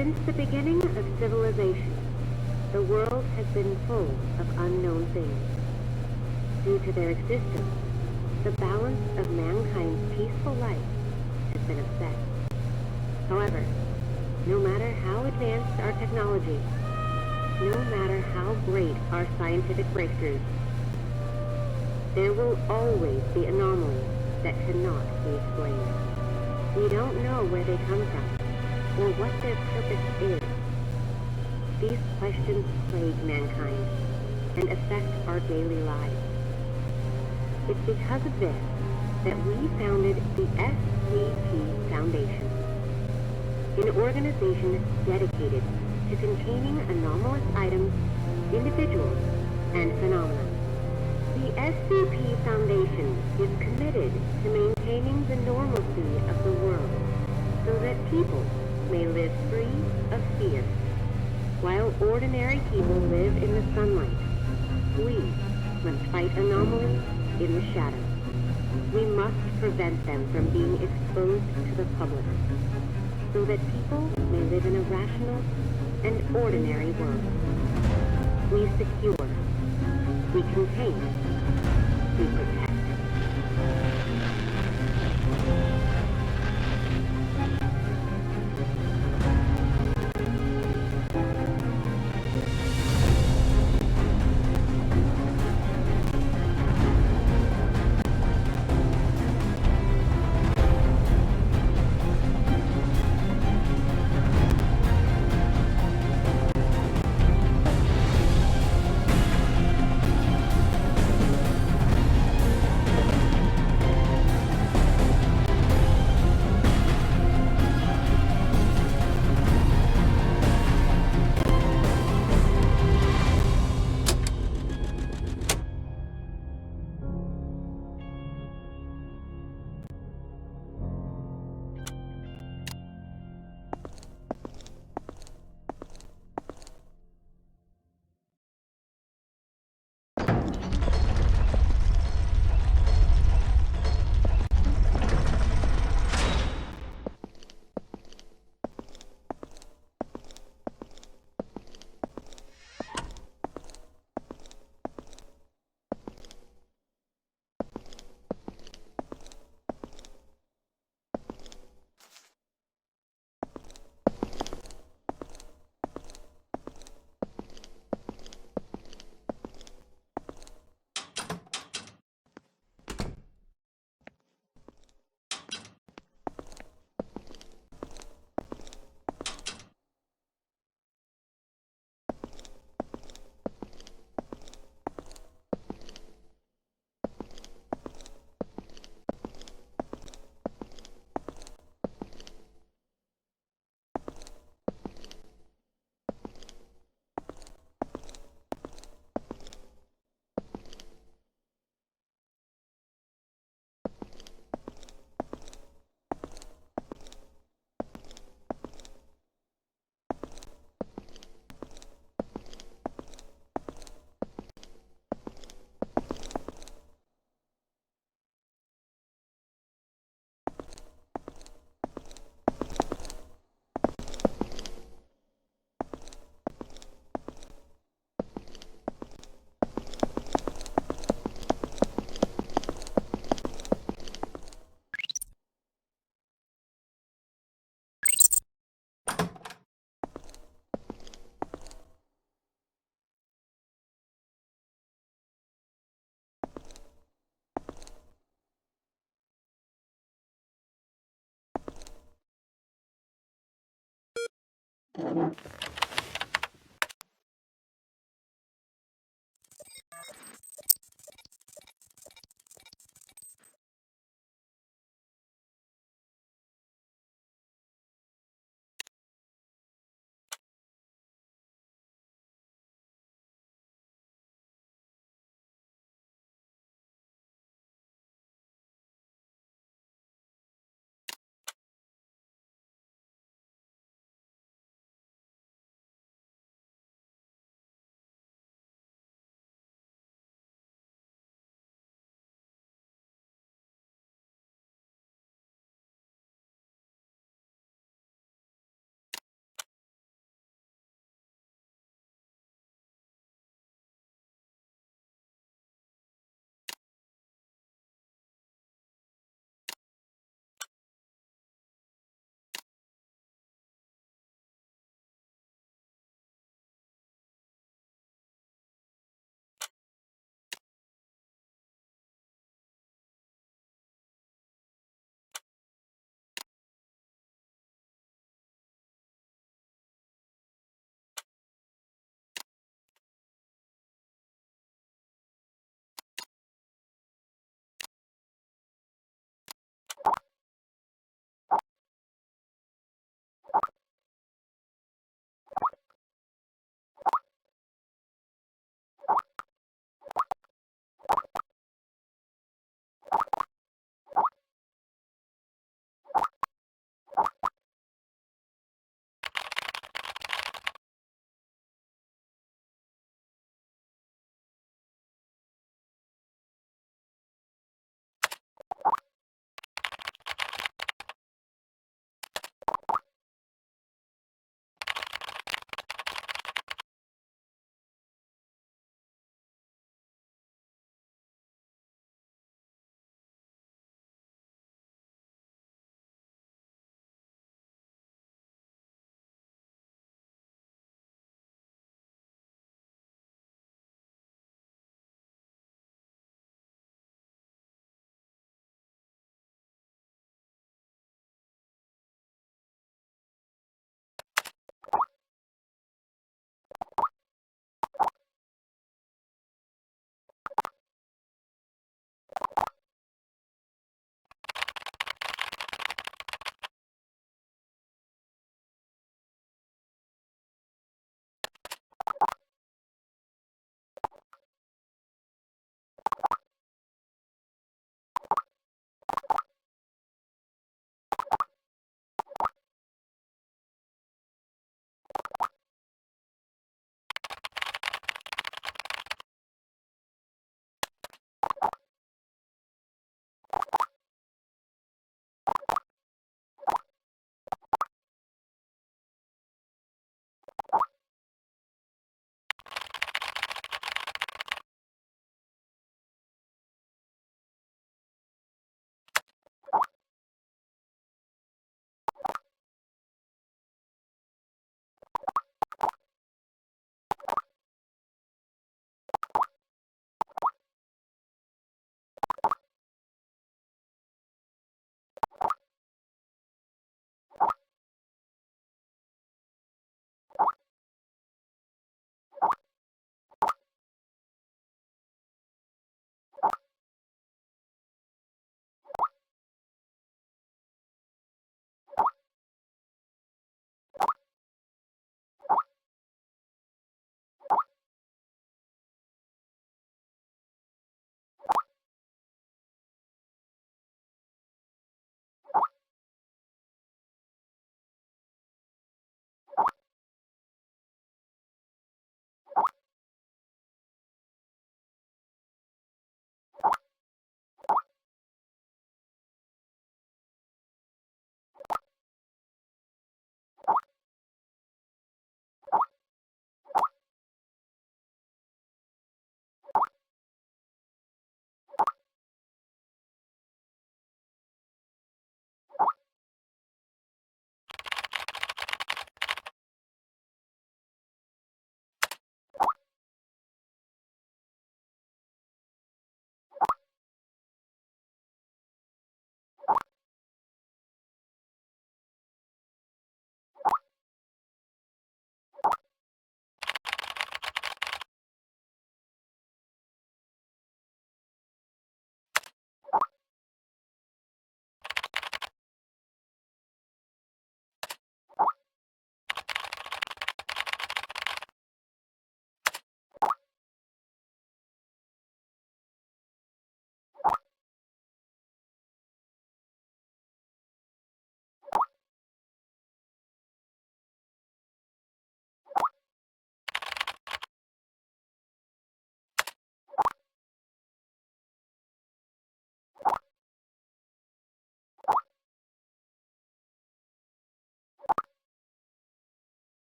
Since the beginning of civilization, the world has been full of unknown things. Due to their existence, the balance of mankind's peaceful life has been upset. However, no matter how advanced our technology, no matter how great our scientific breakthroughs, there will always be anomalies that cannot be explained. We don't know where they come from, or what their purpose is. These questions plague mankind and affect our daily lives. It's because of this that we founded the SCP Foundation, an organization dedicated to containing anomalous items, individuals, and phenomena. The SCP Foundation is committed to maintaining the normalcy of the world so that people may live free of fear. While ordinary people live in the sunlight, we must fight anomalies in the shadows. We must prevent them from being exposed to the public, so that people may live in a rational and ordinary world. We secure, we contain, we protect.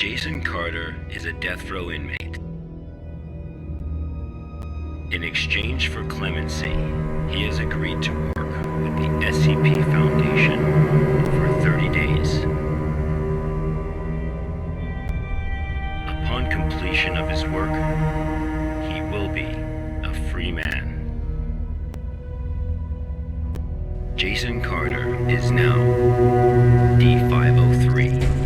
Jason Carter is a death row inmate. In exchange for clemency, he has agreed to work with the SCP Foundation for 30 days. Upon completion of his work, he will be a free man. Jason Carter is now D503.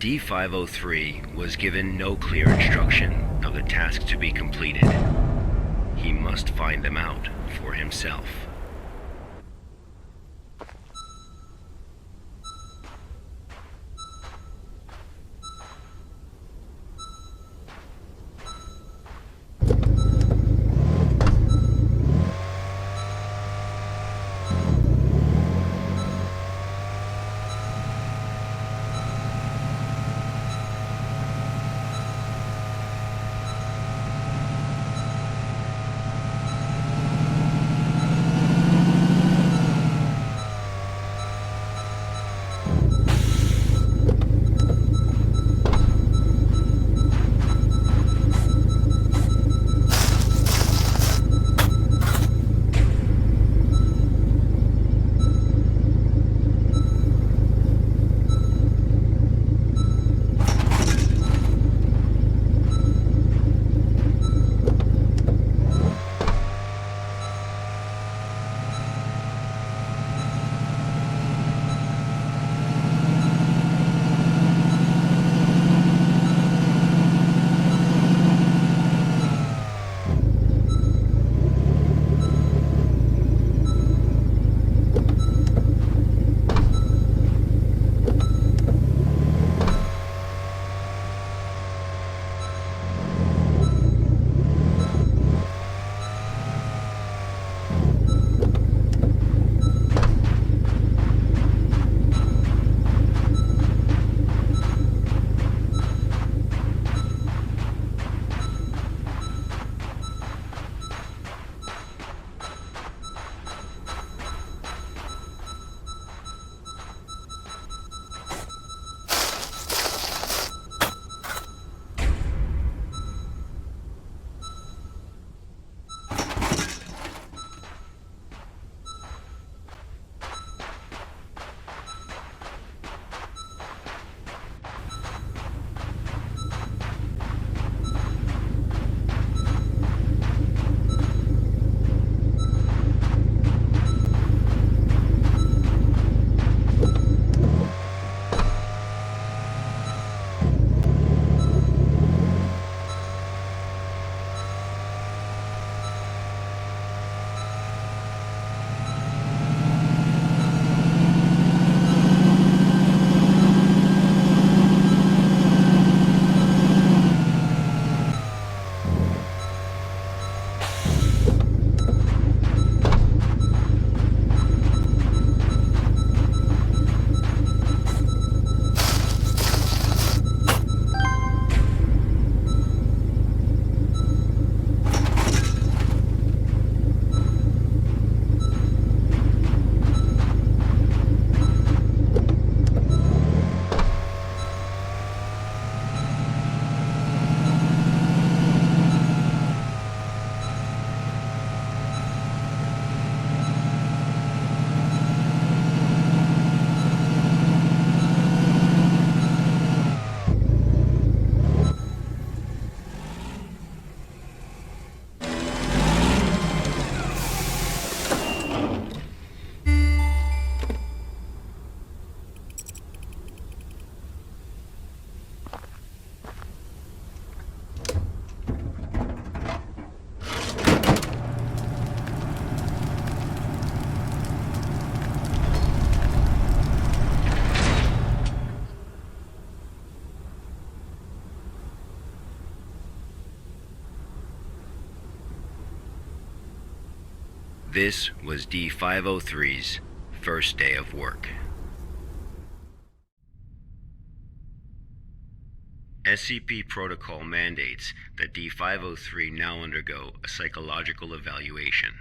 D503 was given no clear instruction of the task to be completed. He must find them out for himself. This was D503's first day of work. SCP protocol mandates that D503 now undergo a psychological evaluation.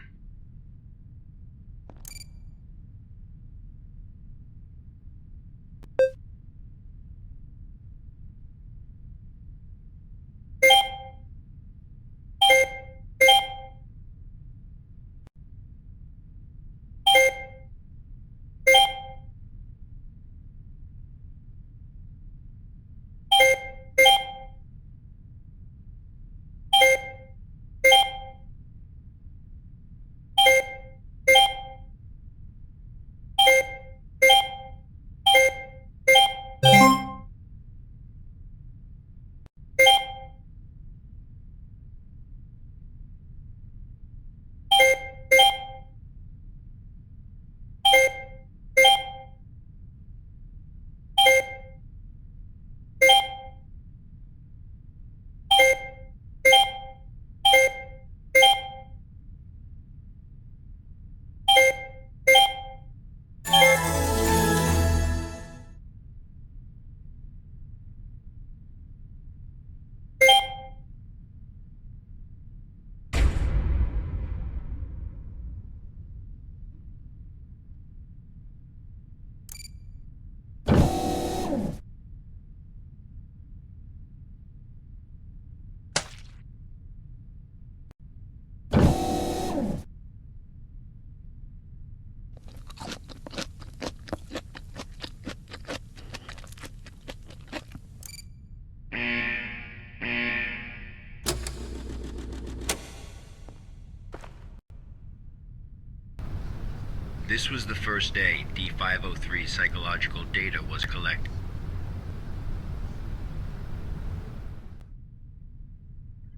This was the first day D503's psychological data was collected.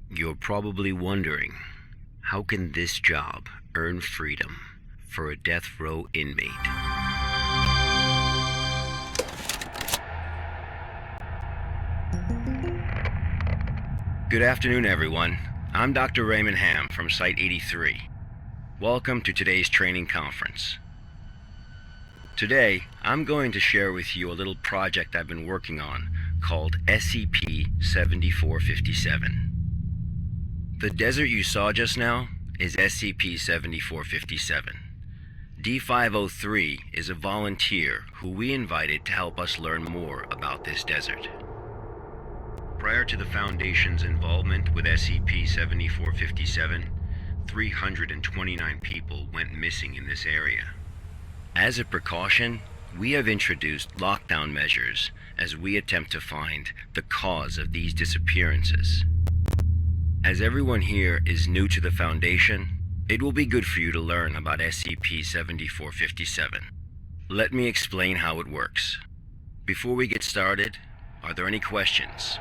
You're probably wondering, how can this job earn freedom for a death row inmate? Good afternoon, everyone. I'm Dr. Raymond Hamm from Site 83. Welcome to today's training conference. Today, I'm going to share with you a little project I've been working on called SCP-7457. The desert you saw just now is SCP-7457. D503 is a volunteer who we invited to help us learn more about this desert. Prior to the Foundation's involvement with SCP-7457, 329 people went missing in this area. As a precaution, we have introduced lockdown measures as we attempt to find the cause of these disappearances. As everyone here is new to the Foundation, it will be good for you to learn about SCP-7457. Let me explain how it works. Before we get started, are there any questions?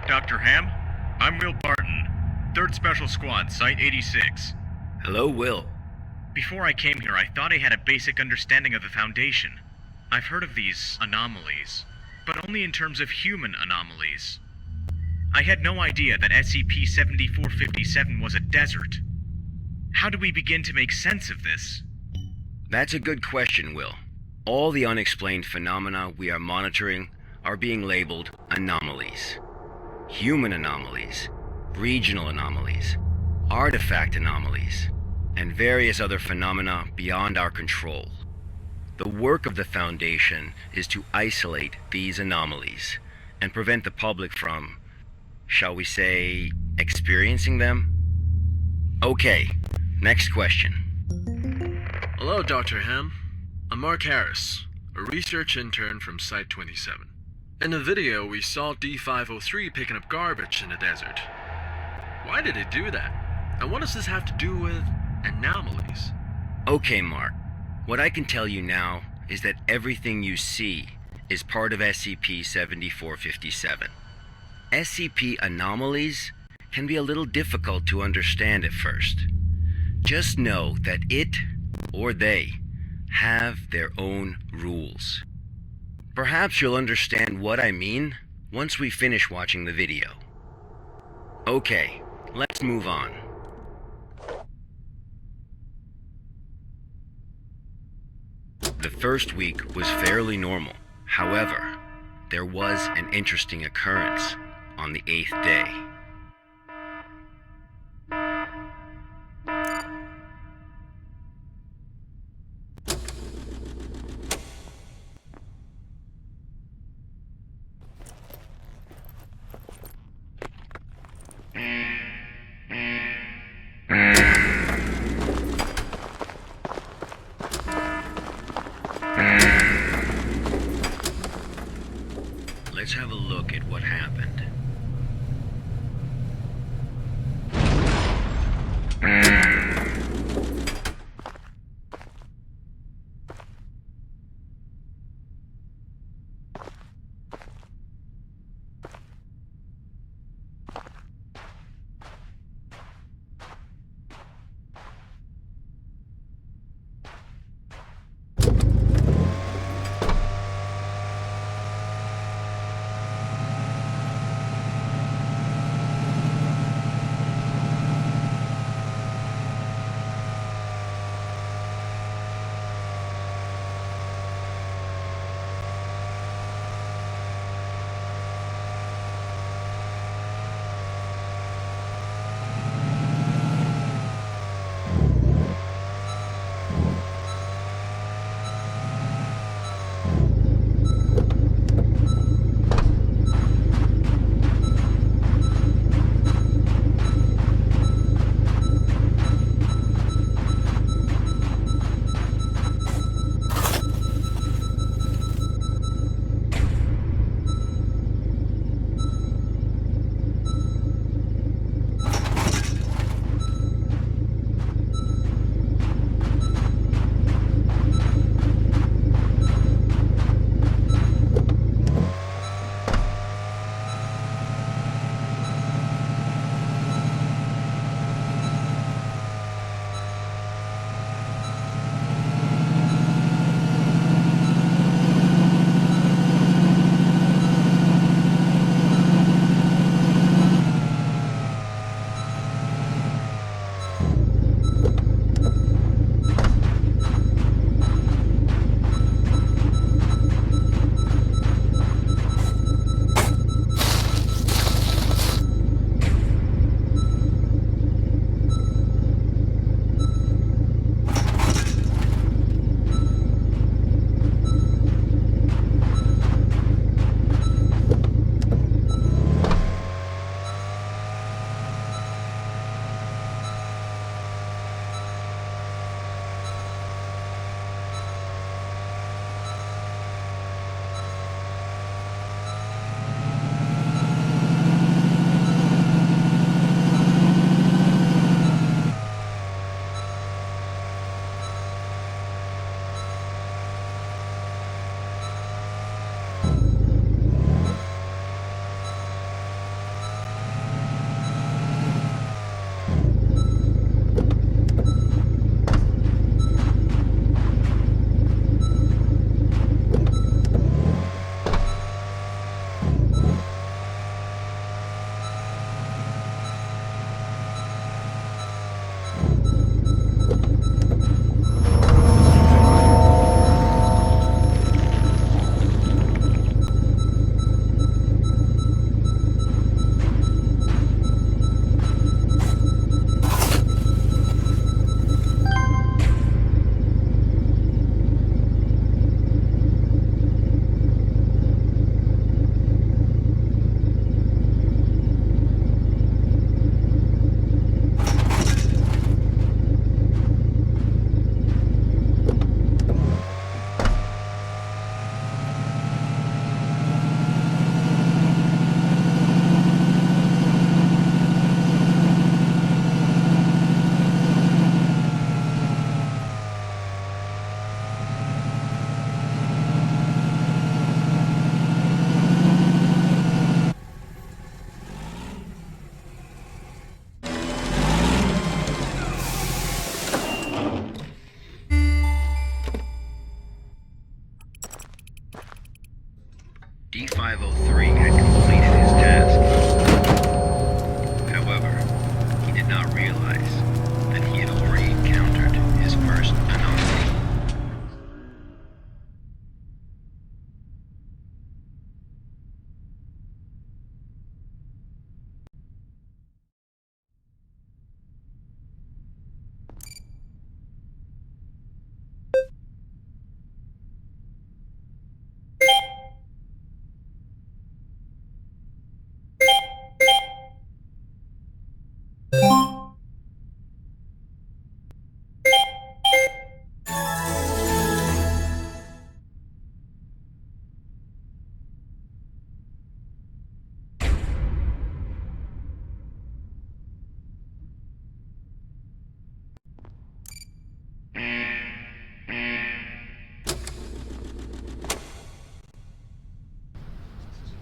Dr. Hamm, I'm Will Barton, 3rd Special Squad, Site 86. Hello, Will. Before I came here, I thought I had a basic understanding of the Foundation. I've heard of these anomalies, but only in terms of human anomalies. I had no idea that SCP-7457 was a desert. How do we begin to make sense of this? That's a good question, Will. All the unexplained phenomena we are monitoring are being labeled anomalies. Human anomalies, regional anomalies, artifact anomalies, and various other phenomena beyond our control. The work of the Foundation is to isolate these anomalies and prevent the public from, shall we say, experiencing them? Okay, next question. Hello, Dr. Hamm. I'm Mark Harris, a research intern from Site 27. In the video, we saw D503 picking up garbage in the desert. Why did it do that? And what does this have to do with anomalies? Okay, Mark. What I can tell you now is that everything you see is part of SCP-7457. SCP anomalies can be a little difficult to understand at first. Just know that it, or they, have their own rules. Perhaps you'll understand what I mean once we finish watching the video. Okay, let's move on. The first week was fairly normal. However, there was an interesting occurrence on the 8th day. Let's have a look at what happened.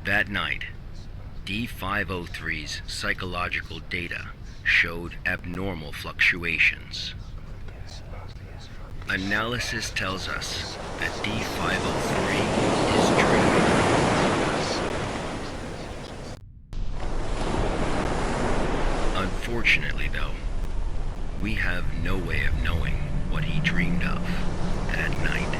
That night, D503's psychological data showed abnormal fluctuations. Analysis tells us that D503 is dreaming. Unfortunately, though, we have no way of knowing what he dreamed of that night.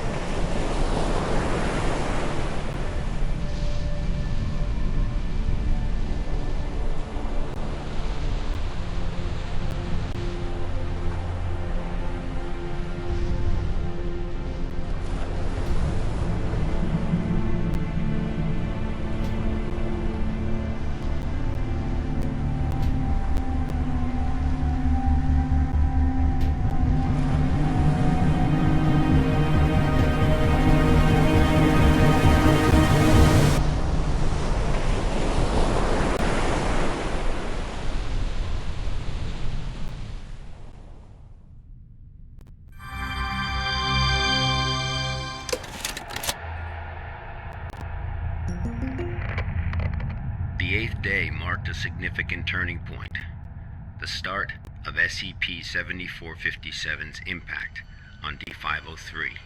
The 8th day marked a significant turning point, the start of SCP-7457's impact on D503.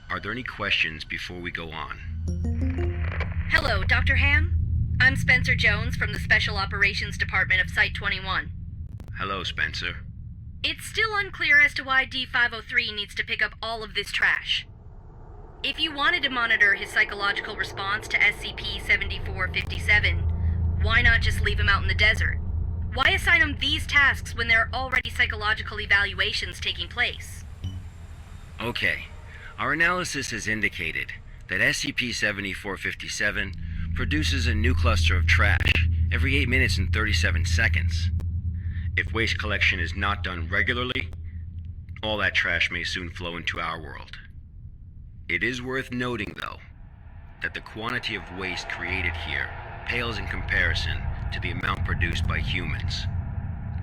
Are there any questions before we go on? Hello, Dr. Hamm? I'm Spencer Jones from the Special Operations Department of Site-21. Hello, Spencer. It's still unclear as to why D503 needs to pick up all of this trash. If you wanted to monitor his psychological response to SCP-7457, why not just leave him out in the desert? Why assign him these tasks when there are already psychological evaluations taking place? Okay, our analysis has indicated that SCP-7457 produces a new cluster of trash every 8 minutes and 37 seconds. If waste collection is not done regularly, all that trash may soon flow into our world. It is worth noting, though, that the quantity of waste created here pales in comparison to the amount produced by humans.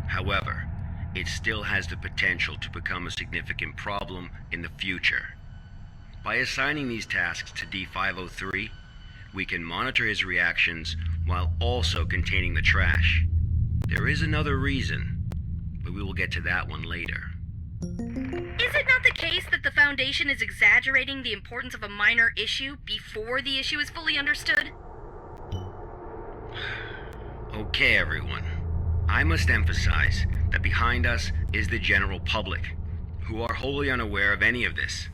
However, it still has the potential to become a significant problem in the future. By assigning these tasks to D503, we can monitor his reactions while also containing the trash. There is another reason, but we will get to that one later. Is it not the case that the Foundation is exaggerating the importance of a minor issue before the issue is fully understood? Okay, everyone. I must emphasize that behind us is the general public, who are wholly unaware of any of this.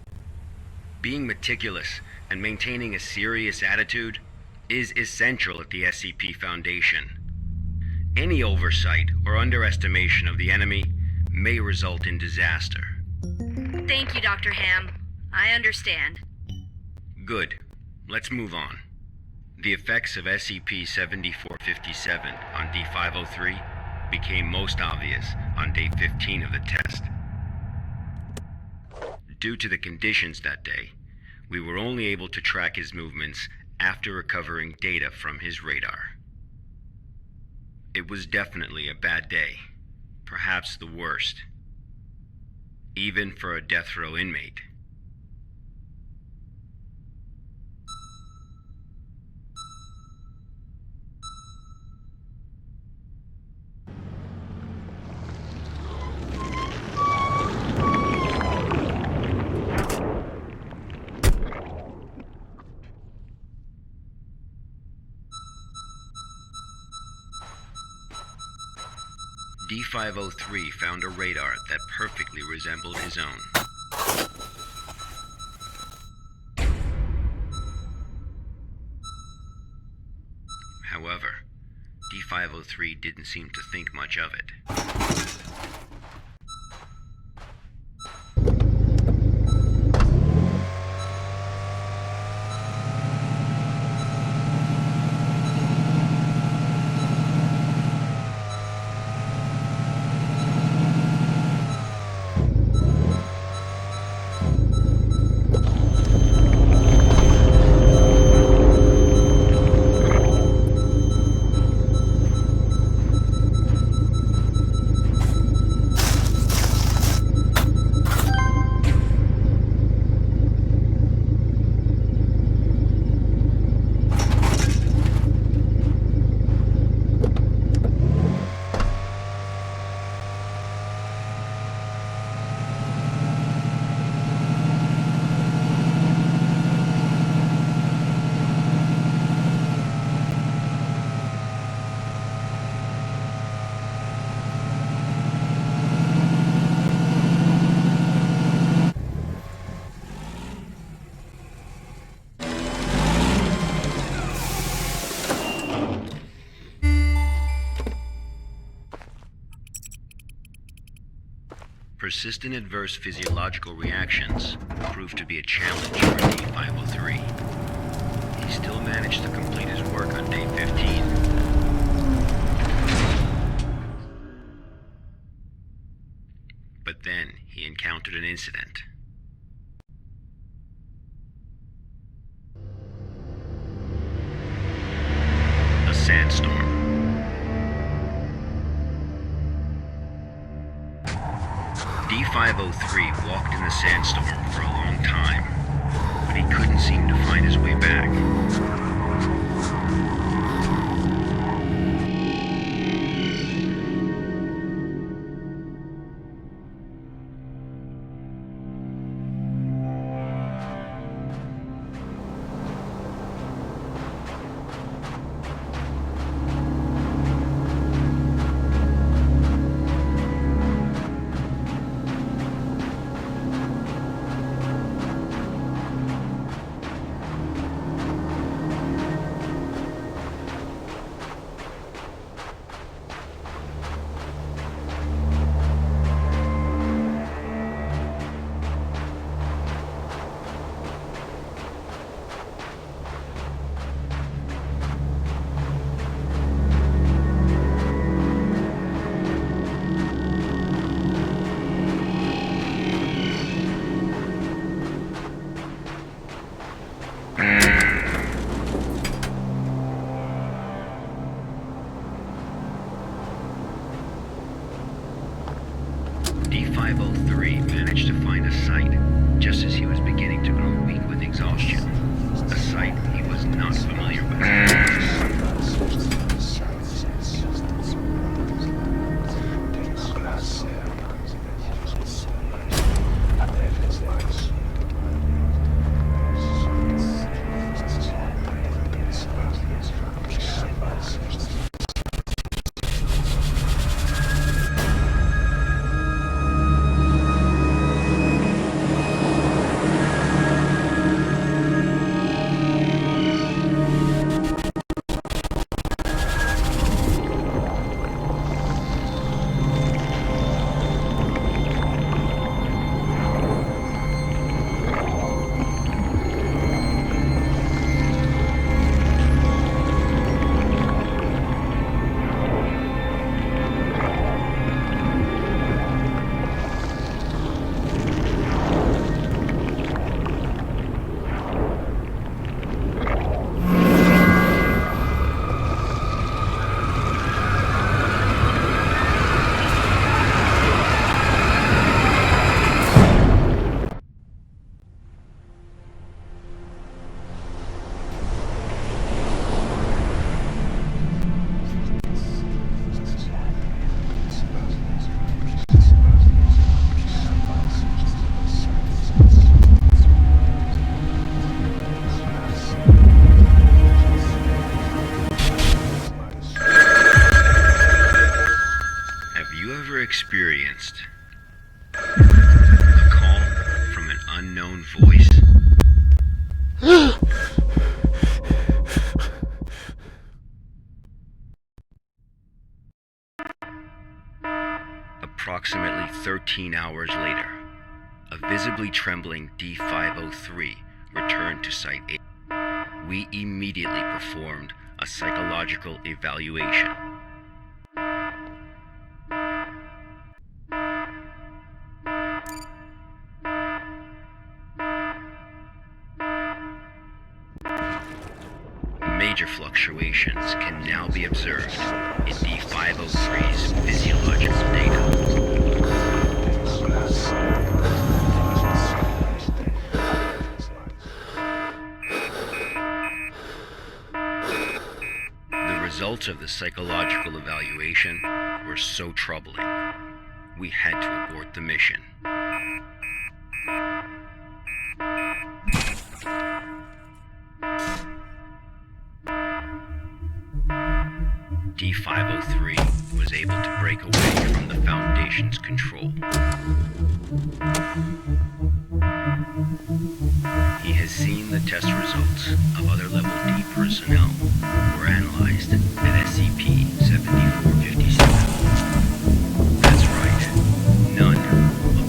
Being meticulous and maintaining a serious attitude is essential at the SCP Foundation. Any oversight or underestimation of the enemy may result in disaster. Thank you, Dr. Hamm. I understand. Good. Let's move on. The effects of SCP-7457 on D503 became most obvious on day 15 of the test. Due to the conditions that day, we were only able to track his movements after recovering data from his radar. It was definitely a bad day, perhaps the worst, even for a death row inmate. D503 found a radar that perfectly resembled his own. However, D503 didn't seem to think much of it. persistent adverse physiological reactions proved to be a challenge for D503. He still managed to complete his work on day 15. But then he encountered an incident. A sandstorm. D503 walked in the sandstorm for a long time, but he couldn't seem to find his way back. D503 managed to find a site just as he was beginning to grow weak with exhaustion. A site he was not familiar with. Experienced a call from an unknown voice. Approximately 13 hours later, a visibly trembling D503 returned to Site 8. We immediately performed a psychological evaluation. Major fluctuations can now be observed in D503's physiological data. The results of the psychological evaluation were so troubling, we had to abort the mission. D503 was able to break away from the Foundation's control. He has seen the test results of other Level D personnel who were analyzed at SCP-7457. That's right, none of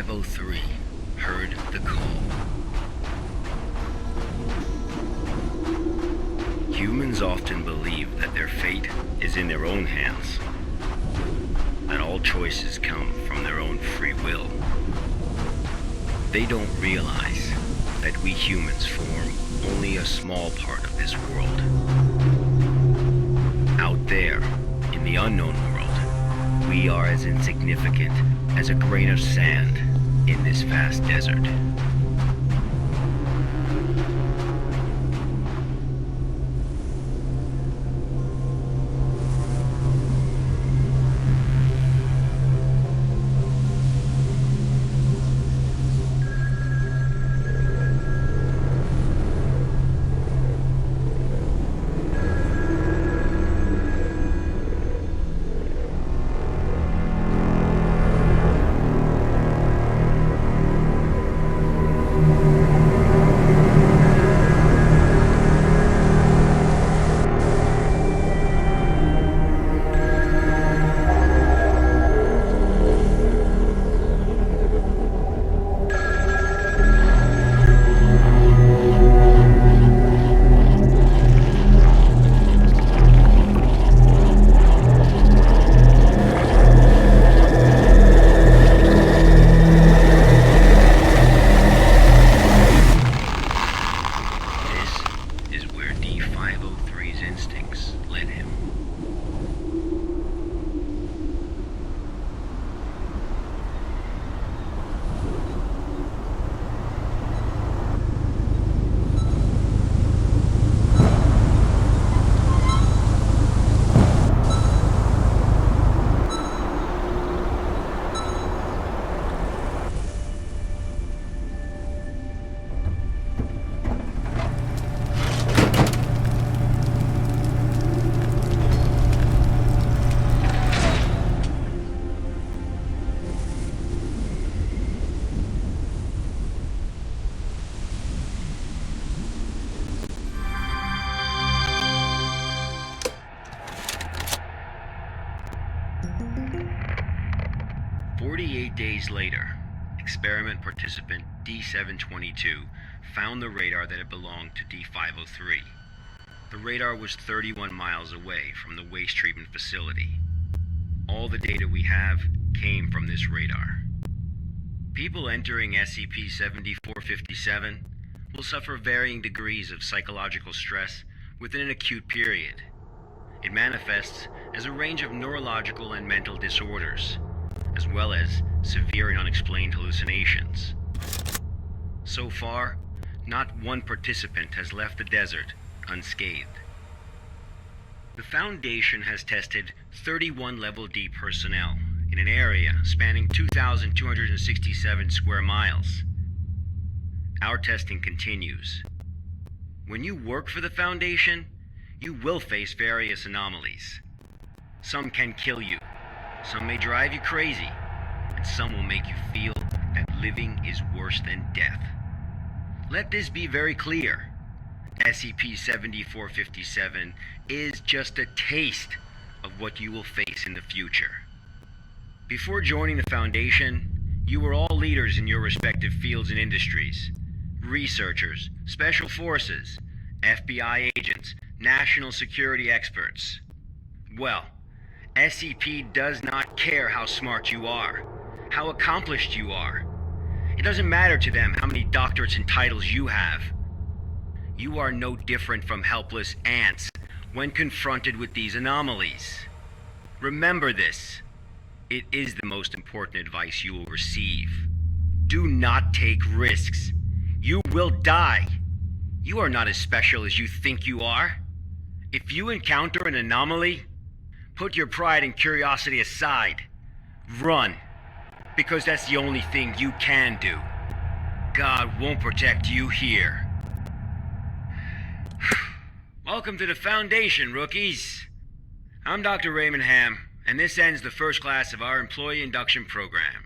D503 heard the call. Humans often believe that their fate is in their own hands, that all choices come from their own free will. They don't realize that we humans form only a small part of this world. Out there, in the unknown world, we are as insignificant as a grain of sand in this vast desert. Days later, experiment participant D722 found the radar that had belonged to D503. The radar was 31 miles away from the waste treatment facility. All the data we have came from this radar. People entering SCP-7457 will suffer varying degrees of psychological stress within an acute period. It manifests as a range of neurological and mental disorders, as well as severe and unexplained hallucinations. So far, not one participant has left the desert unscathed. The Foundation has tested 31 Level D personnel in an area spanning 2,267 square miles. Our testing continues. When you work for the Foundation, you will face various anomalies. Some can kill you, some may drive you crazy, and some will make you feel that living is worse than death. Let this be very clear. SCP-7457 is just a taste of what you will face in the future. Before joining the Foundation, you were all leaders in your respective fields and industries. Researchers, special forces, FBI agents, national security experts. Well, SCP does not care how smart you are, how accomplished you are. It doesn't matter to them how many doctorates and titles you have. You are no different from helpless ants when confronted with these anomalies. Remember this. It is the most important advice you will receive. Do not take risks. You will die. You are not as special as you think you are. If you encounter an anomaly, put your pride and curiosity aside. Run, because that's the only thing you can do. God won't protect you here. Welcome to the Foundation, rookies. I'm Dr. Raymond Hamm, and this ends the first class of our employee induction program.